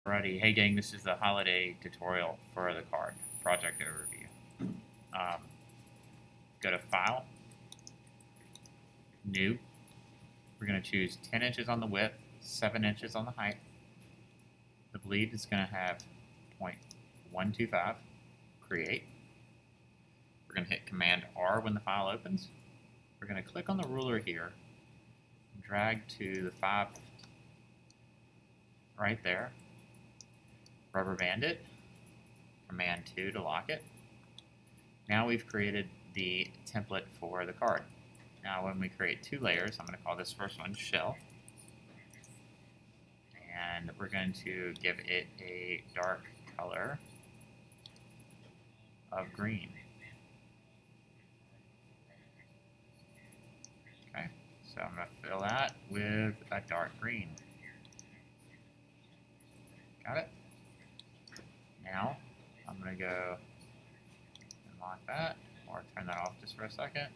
Alrighty, hey gang, this is the holiday tutorial for the card project overview. Go to File, New. We're going to choose 10 inches on the width, 7 inches on the height. The bleed is going to have 0.125. Create. We're going to hit Command R when the file opens. We're going to click on the ruler here, drag to the 5 right there. Rubber band it, Command 2 to lock it. Now we've created the template for the card. Now when we create 2 layers, I'm going to call this first one Shell. And we're going to give it a dark color of green. Okay, so I'm going to fill that with a dark green. Got it? Now, I'm going to go and lock that, or turn that off just for a second.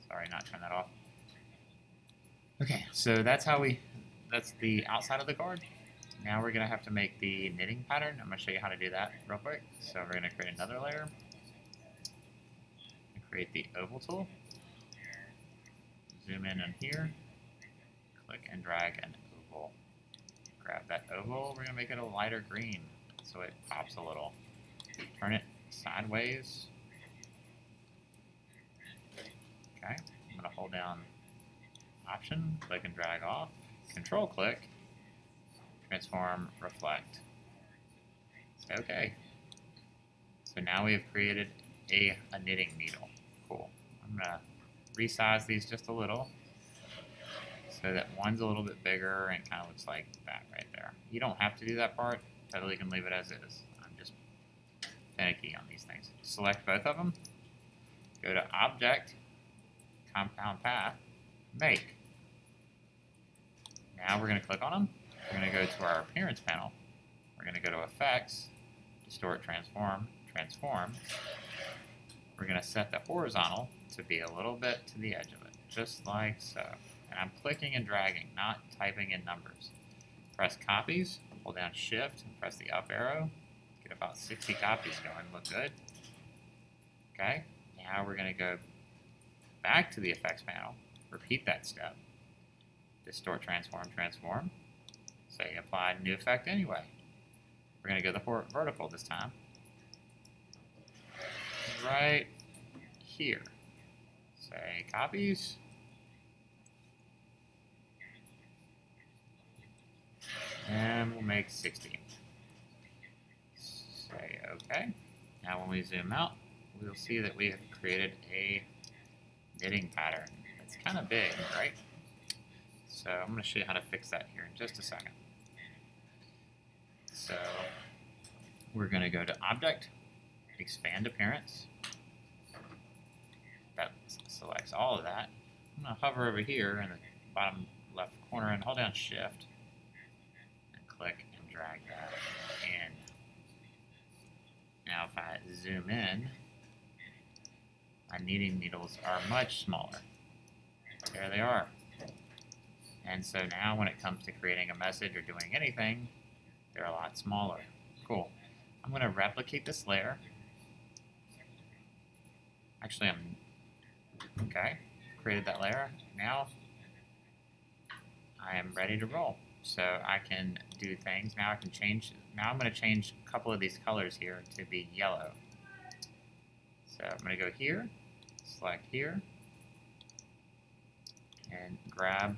Sorry, not turn that off. Okay, so that's the outside of the card. Now we're going to have to make the knitting pattern. I'm going to show you how to do that real quick. So we're going to create another layer. And create the oval tool. Zoom in on here. Click and drag an oval. Grab that oval. We're going to make it a lighter green, so it pops a little. Turn it sideways. Okay, I'm going to hold down Option, click and drag off, Control click, transform, reflect. Say OK. So now we have created a knitting needle. Cool. I'm going to resize these just a little so that one's a little bit bigger and kind of looks like that right there. You don't have to do that part. Totally can leave it as is. I'm just finicky on these things. Select both of them. Go to Object, Compound Path, Make. Now we're going to click on them. We're going to go to our Appearance panel. We're going to go to Effects, Distort, Transform, Transform. We're going to set the horizontal to be a little bit to the edge of it, just like so. And I'm clicking and dragging, not typing in numbers. Press Copies, hold down Shift, and press the up arrow. Get about 60 copies going, look good. Okay, now we're going to go back to the Effects panel, repeat that step. Distort, Transform, Transform. Say Apply New Effect anyway. We're going to go the vertical this time. Right here. Say Copies. And we'll make 60. Say OK. Now when we zoom out, we'll see that we have created a knitting pattern. It's kind of big, right? So I'm going to show you how to fix that here in just a second. So we're going to go to Object, Expand Appearance. That selects all of that. I'm going to hover over here in the bottom left corner and hold down Shift. Click and drag that in. Now if I zoom in, my knitting needles are much smaller. There they are. And so now when it comes to creating a message or doing anything, they're a lot smaller. Cool. I'm going to replicate this layer. Actually, okay, created that layer. Now I am ready to roll. So I can do things. Now I can change. Now I'm going to change a couple of these colors here to be yellow. So I'm going to go here, select here, and grab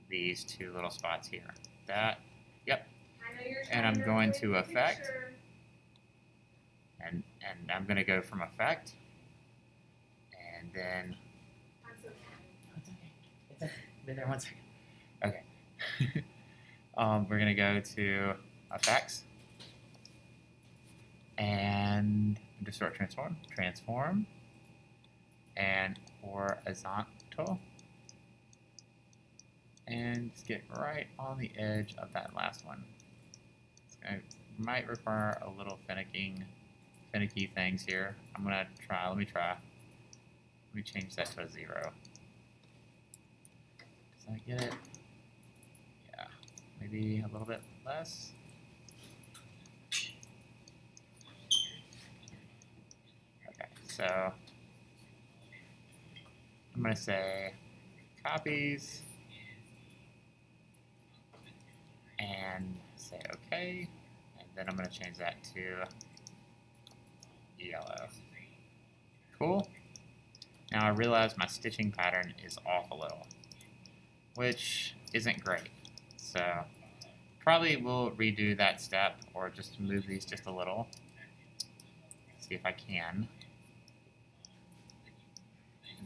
these 2 little spots here. That, yep. And I'm going to Effect, and I'm going to go from Effect, and then. Been there 1 second. Okay. We're going to go to Effects and Distort, Transform, Transform, and Horizontal, and just get right on the edge of that last one. Might require a little finicky things here. I'm going to try. Let me change that to a 0. Does that get it? Yeah. maybe a little bit less. Okay, so I'm going to say copies and say OK, and then I'm going to change that to yellow. Cool. Now I realize my stitching pattern is off a little, which isn't great. So probably we'll redo that step or just move these just a little. See if I can.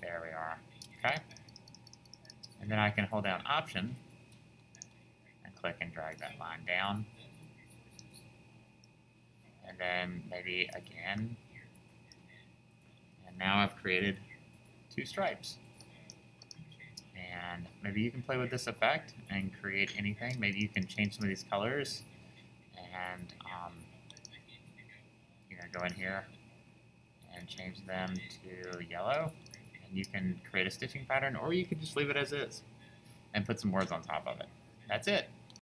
There we are. Okay. And then I can hold down Option and click and drag that line down. And then maybe again. And now I've created 2 stripes. And maybe you can play with this effect and create anything. Maybe you can change some of these colors and go in here and change them to yellow. And you can create a stitching pattern, or you can just leave it as is and put some words on top of it. That's it.